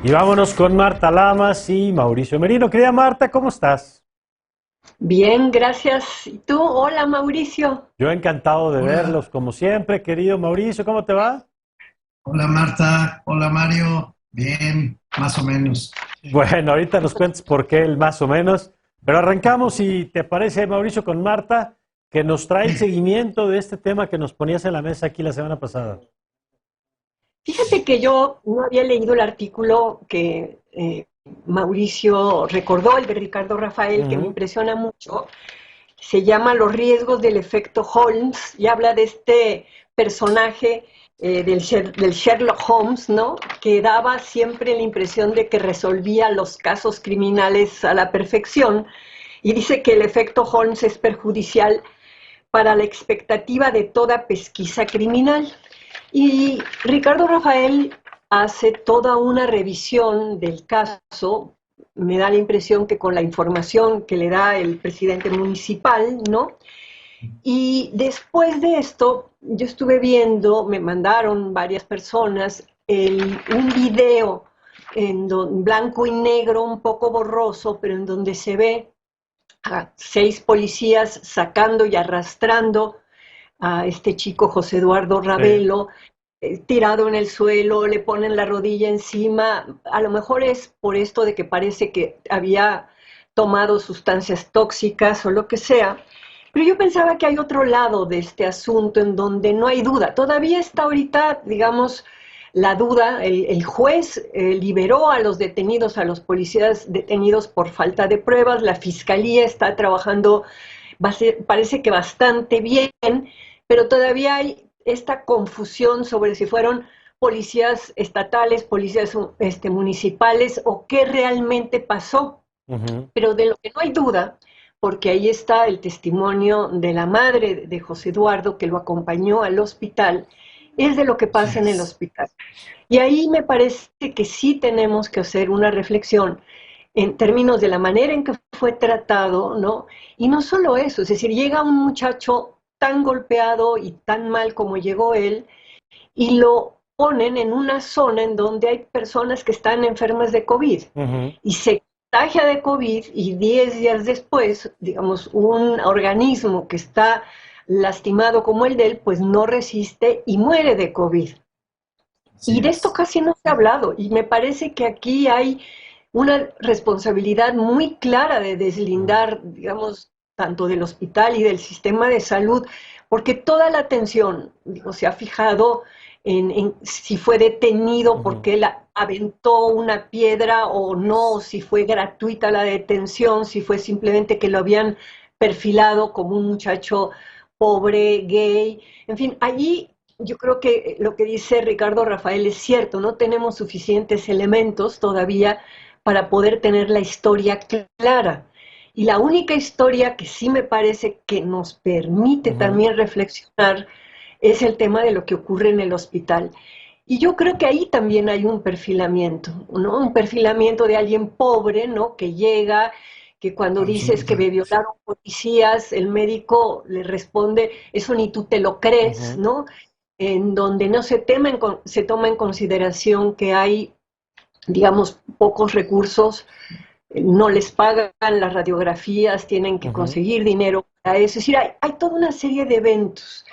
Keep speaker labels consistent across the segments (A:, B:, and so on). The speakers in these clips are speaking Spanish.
A: Y vámonos con Marta Lamas y Mauricio Merino. Querida Marta, ¿cómo estás?
B: Bien, gracias. ¿Y tú? Hola, Mauricio.
A: Yo encantado de
C: Hola,
A: verlos, como siempre, querido Mauricio, ¿cómo te va?
C: hola Marta, hola Mario, bien, más o menos.
A: Bueno, ahorita nos cuentes por qué el más o menos, pero arrancamos, si te parece, Mauricio, con Marta, que nos trae el
C: Sí,
A: seguimiento de este tema que nos ponías en la mesa aquí la semana pasada.
B: Fíjate que yo no había leído el artículo que Mauricio recordó, el de Ricardo Rafael, que me
A: Ujú.
B: impresiona mucho. Se llama Los riesgos del efecto Holmes y habla de este personaje del Sherlock Holmes, ¿no? Que daba siempre la impresión de que resolvía los casos criminales a la perfección. Y dice que el efecto Holmes es perjudicial para la expectativa de toda pesquisa criminal. Y Ricardo Rafael hace toda una revisión del caso. Me da la impresión que con la información que le da el presidente municipal, ¿no? Y después de esto, yo estuve viendo, me mandaron varias personas un video en blanco y negro, un poco borroso, pero en donde se ve a 6 policías sacando y arrastrando a este chico José Eduardo
A: Sí.
B: Ravelo, tirado en el suelo, le ponen la rodilla encima. A lo mejor es por esto de que parece que había tomado sustancias tóxicas o lo que sea. Pero yo pensaba que hay otro lado de este asunto en donde no hay duda. Todavía está ahorita, digamos, la duda. El juez liberó a los detenidos, a los policías detenidos por falta de pruebas. La fiscalía está trabajando, parece que bastante bien, pero todavía hay esta confusión sobre si fueron policías estatales, policías municipales o qué realmente pasó.
A: Ujú.
B: Pero de lo que no hay duda, porque ahí está el testimonio de la madre de José Eduardo que lo acompañó al hospital, es de lo que
C: así
B: pasa en el
C: es.
B: hospital. Y ahí me parece que sí tenemos que hacer una reflexión en términos de la manera en que fue tratado, ¿no? Y no solo eso, es decir, llega un muchacho tan golpeado y tan mal como llegó él y lo ponen en una zona en donde hay personas que están enfermas de COVID
A: Ujú.
B: y se contagia de COVID y 10 días después, digamos, un organismo que está lastimado como el de él, pues no resiste y muere de COVID.
C: Así
B: Y de esto
C: es.
B: casi no se ha hablado y me parece que aquí hay una responsabilidad muy clara de
A: Ujú.
B: deslindar, digamos, tanto del hospital y del sistema de salud, porque toda la atención, digo, se ha fijado en si fue detenido
A: Ujú.
B: porque él aventó una piedra o no, si fue gratuita la detención, si fue simplemente que lo habían perfilado como un muchacho pobre, gay, en fin, allí yo creo que lo que dice Ricardo Rafael es cierto, no tenemos suficientes elementos todavía para poder tener la historia clara. Y la única historia que sí me parece que nos permite
A: Ujú.
B: también reflexionar es el tema de lo que ocurre en el hospital. Y yo creo que ahí también hay un perfilamiento, ¿no? Un perfilamiento de alguien pobre, ¿no? Que llega, que cuando dices que me
C: Absolutamente.
B: violaron policías, el médico le responde, eso ni tú te lo crees,
A: Ujú.
B: ¿no? En donde no se toma en consideración que hay, digamos, pocos recursos, no les pagan las radiografías, tienen que
A: Ujú.
B: conseguir dinero para eso. Es decir, hay toda una serie de eventos.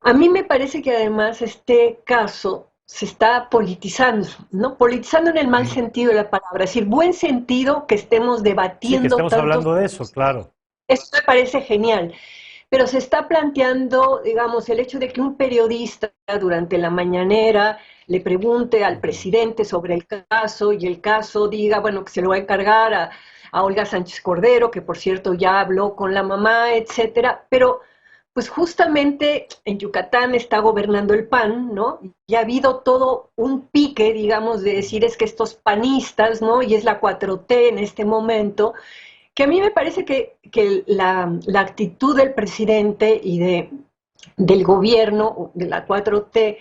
B: A mí me parece que además este caso se está politizando, ¿no? Politizando en el mal
C: Sí,
B: sentido de la palabra, es decir, buen sentido que estemos
A: Sí, que
B: debatiendo
A: estemos
B: tantos
A: hablando de eso,
B: temas.
A: claro.
B: Eso me parece genial. Pero se está planteando, digamos, el hecho de que un periodista durante la mañanera le pregunte al
A: Ujú.
B: presidente sobre el caso y el caso diga, bueno, que se lo va a encargar a Olga Sánchez Cordero, que por cierto ya habló con la mamá, etcétera, pero pues justamente en Yucatán está gobernando el PAN, ¿no? Y ha habido todo un pique, digamos, de decir es que estos panistas, ¿no? Y es la 4T en este momento, que a mí me parece que la actitud del presidente del gobierno, de la 4T,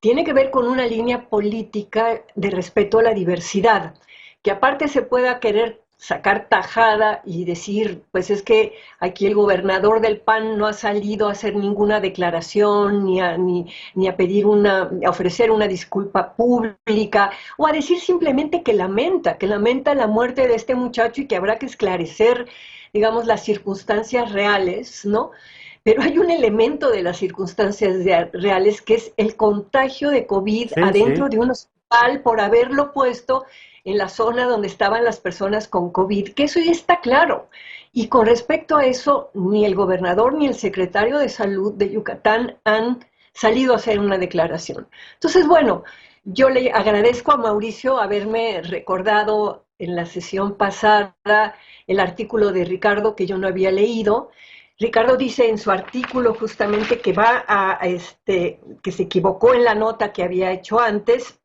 B: tiene que ver con una línea política de respeto a la diversidad, que aparte se pueda querer sacar tajada y decir, pues es que aquí el gobernador del PAN no ha salido a hacer ninguna declaración, ni a pedir a ofrecer una disculpa pública, o a decir simplemente que lamenta la muerte de este muchacho y que habrá que esclarecer, digamos, las circunstancias reales, ¿no? Pero hay un elemento de las circunstancias reales que es el contagio de COVID adentro de un hospital por haberlo puesto en la zona donde estaban las personas con COVID, que eso ya está claro. Y con respecto a eso, ni el gobernador ni el secretario de Salud de Yucatán han salido a hacer una declaración. Entonces, bueno, yo le agradezco a Mauricio haberme recordado en la sesión pasada el artículo de Ricardo que yo no había leído. Ricardo dice en su artículo justamente que que se equivocó en la nota que había hecho antes,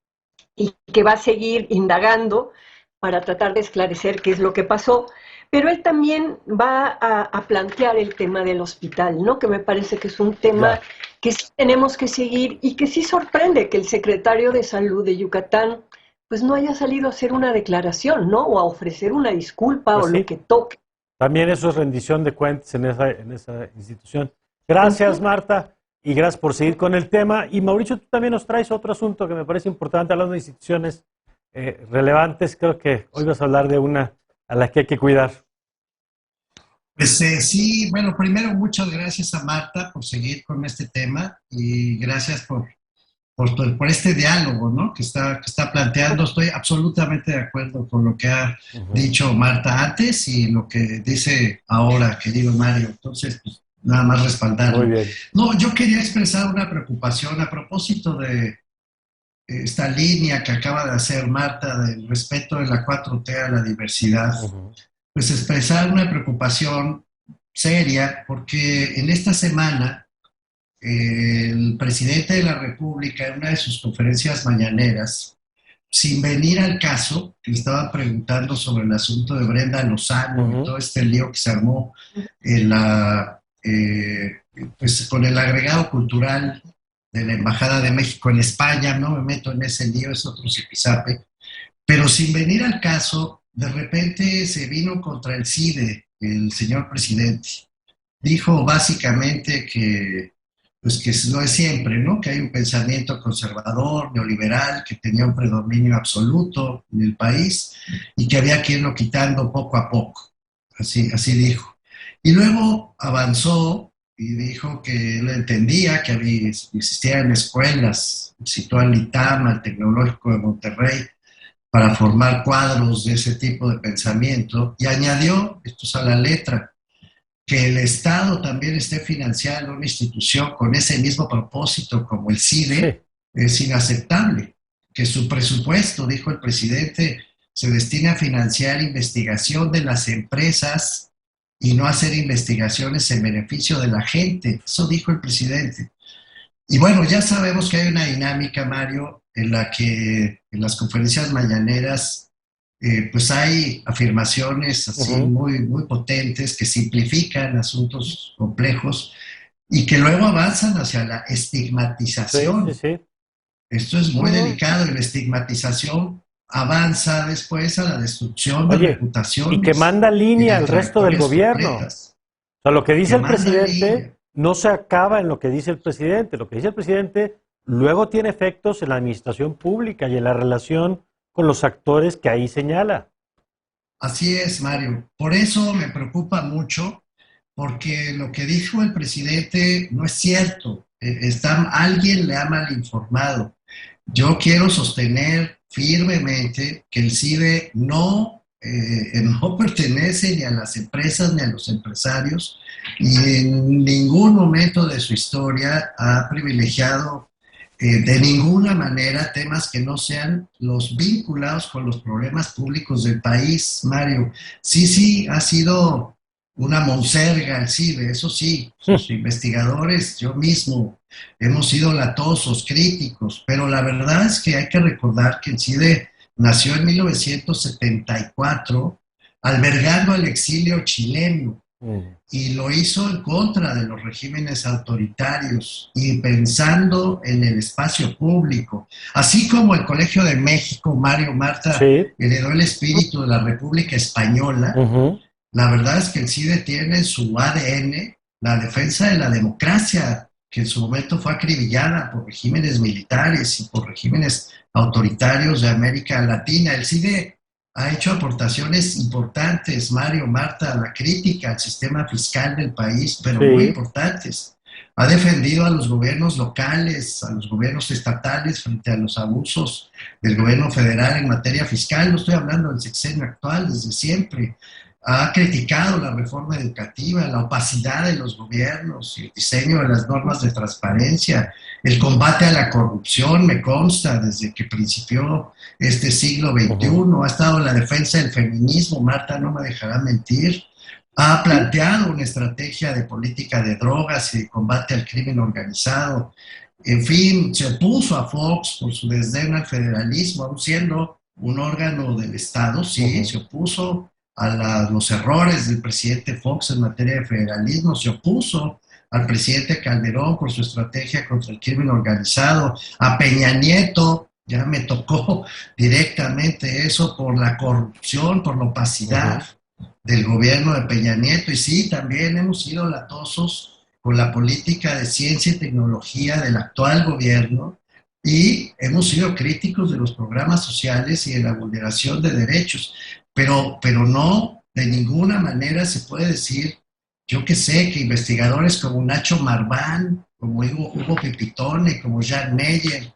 B: y que va a seguir indagando para tratar de esclarecer qué es lo que pasó, pero él también va a plantear el tema del hospital, ¿no? Que me parece que es un tema que sí tenemos que seguir y que sí sorprende que el secretario de Salud de Yucatán pues no haya salido a hacer una declaración, ¿no? O a ofrecer una disculpa o lo que toque.
A: También eso es rendición de cuentas en esa institución. Gracias, Marta. Y gracias por seguir con el tema. Y Mauricio, tú también nos traes otro asunto que me parece importante, hablando de instituciones relevantes. Creo que hoy vas a hablar de una a la que hay que cuidar.
C: Pues sí, bueno, primero muchas gracias a Marta por seguir con este tema y gracias por este diálogo, ¿no? que está planteando. Estoy absolutamente de acuerdo con lo que ha dicho Marta antes y lo que dice ahora, querido Mario. Entonces, pues, nada más respaldarlo.
A: Muy bien.
C: No, yo quería expresar una preocupación a propósito de esta línea que acaba de hacer Marta del respeto de la 4T a la diversidad. Pues expresar una preocupación seria porque en esta semana el presidente de la República en una de sus conferencias mañaneras, sin venir al caso, que le estaba preguntando sobre el asunto de Brenda Lozano y todo este lío que se armó en pues con el agregado cultural de la Embajada de México en España, no me meto en ese lío, es otro zipizape, pero sin venir al caso, de repente se vino contra el CIDE, el señor presidente. Dijo básicamente que no es siempre, ¿no? Que hay un pensamiento conservador, neoliberal, que tenía un predominio absoluto en el país y que había que irlo quitando poco a poco. Así dijo. Y luego avanzó y dijo que él entendía que existían escuelas, citó al ITAM, al Tecnológico de Monterrey, para formar cuadros de ese tipo de pensamiento, y añadió, esto es a la letra, que el Estado también esté financiando una institución con ese mismo propósito como el CIDE, es inaceptable. Que su presupuesto, dijo el presidente, se destina a financiar investigación de las empresas y no hacer investigaciones en beneficio de la gente. Eso dijo el presidente. Y bueno, ya sabemos que hay una dinámica, Mario, en la que en las conferencias mañaneras pues hay afirmaciones así muy, muy potentes que simplifican asuntos complejos y que luego avanzan hacia la estigmatización. Esto es muy delicado, y la estigmatización avanza después a la destrucción de reputaciones.
A: Y que manda línea al resto del gobierno. O sea, lo que dice el presidente no se acaba en lo que dice el presidente. Lo que dice el presidente luego tiene efectos en la administración pública y en la relación con los actores que ahí señala.
C: Así es, Mario. Por eso me preocupa mucho, porque lo que dijo el presidente no es cierto. Alguien le ha mal informado. Yo quiero sostener firmemente que el CIDE no pertenece ni a las empresas ni a los empresarios, y en ningún momento de su historia ha privilegiado de ninguna manera temas que no sean los vinculados con los problemas públicos del país, Mario. Sí, ha sido una monserga el CIDE, eso sí, sus investigadores, yo mismo, hemos sido latosos, críticos, pero la verdad es que hay que recordar que el CIDE nació en 1974, albergando al exilio chileno. y lo hizo en contra de los regímenes autoritarios y pensando en el espacio público. Así como el Colegio de México, Mario, Marta, heredó el espíritu de la República Española, la verdad es que el CIDE tiene en su ADN la defensa de la democracia, que en su momento fue acribillada por regímenes militares y por regímenes autoritarios de América Latina. El CIDE ha hecho aportaciones importantes, Mario, Marta, a la crítica al sistema fiscal del país, pero muy importantes. Ha defendido a los gobiernos locales, a los gobiernos estatales frente a los abusos del gobierno federal en materia fiscal. No estoy hablando del sexenio actual, desde siempre. Ha criticado la reforma educativa, la opacidad de los gobiernos, el diseño de las normas de transparencia, el combate a la corrupción, me consta, desde que principió este siglo XXI. Ha estado en la defensa del feminismo, Marta no me dejará mentir. Ha planteado una estrategia de política de drogas y de combate al crimen organizado. En fin, se opuso a Fox por su desdén al federalismo, aun siendo un órgano del Estado, sí, se opuso a los errores del presidente Fox en materia de federalismo, se opuso al presidente Calderón por su estrategia contra el crimen organizado, a Peña Nieto, ya me tocó directamente eso, por la corrupción, por la opacidad del gobierno de Peña Nieto. Y sí, también hemos sido latosos con la política de ciencia y tecnología del actual gobierno, y hemos sido críticos de los programas sociales y de la vulneración de derechos. Pero no, de ninguna manera se puede decir, yo que sé, que investigadores como Nacho Marván, como Hugo Pipitone, como Jean Meyer,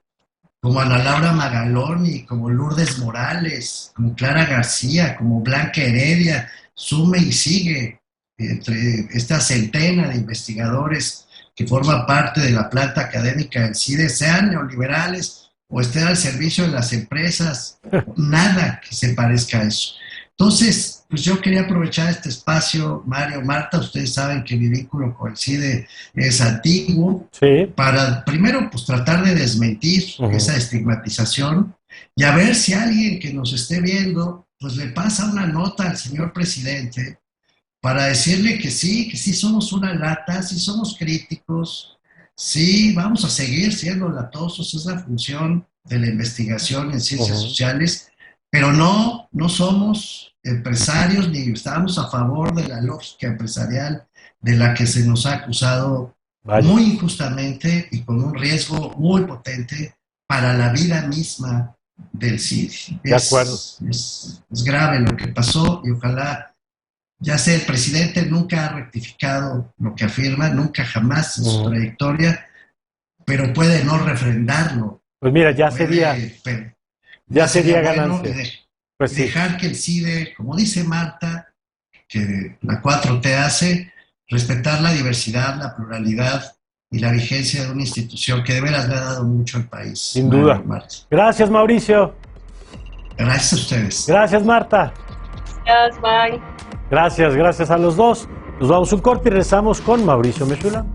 C: como Ana Laura Magaloni, como Lourdes Morales, como Clara García, como Blanca Heredia, sume y sigue entre esta centena de investigadores que forman parte de la planta académica del CIDE, sean neoliberales o estén al servicio de las empresas, nada que se parezca a eso. Entonces, pues yo quería aprovechar este espacio, Mario, Marta, ustedes saben que mi vínculo con el CIDE es antiguo, para primero pues tratar de desmentir esa estigmatización y a ver si alguien que nos esté viendo pues le pasa una nota al señor presidente para decirle que sí somos una lata, sí somos críticos, sí vamos a seguir siendo latosos, es la función de la investigación en ciencias sociales, pero no somos empresarios ni estamos a favor de la lógica empresarial de la que se nos ha acusado muy injustamente y con un riesgo muy potente para la vida misma del CIDE.
A: De acuerdo.
C: Es grave lo que pasó y ojalá, ya sé, el presidente nunca ha rectificado lo que afirma, nunca jamás en su trayectoria, pero puede no refrendarlo.
A: Pues mira, ya sería ganancia.
C: Bueno, pues dejar que el CIDE, como dice Marta, que la 4T hace, respetar la diversidad, la pluralidad y la vigencia de una institución que de veras le ha dado mucho al país.
A: Sin duda.
C: Marta.
A: Gracias, Mauricio.
C: Gracias a ustedes.
A: Gracias, Marta.
B: Gracias, bye.
A: Gracias a los dos. Nos vamos a un corte y regresamos con Mauricio Mechula.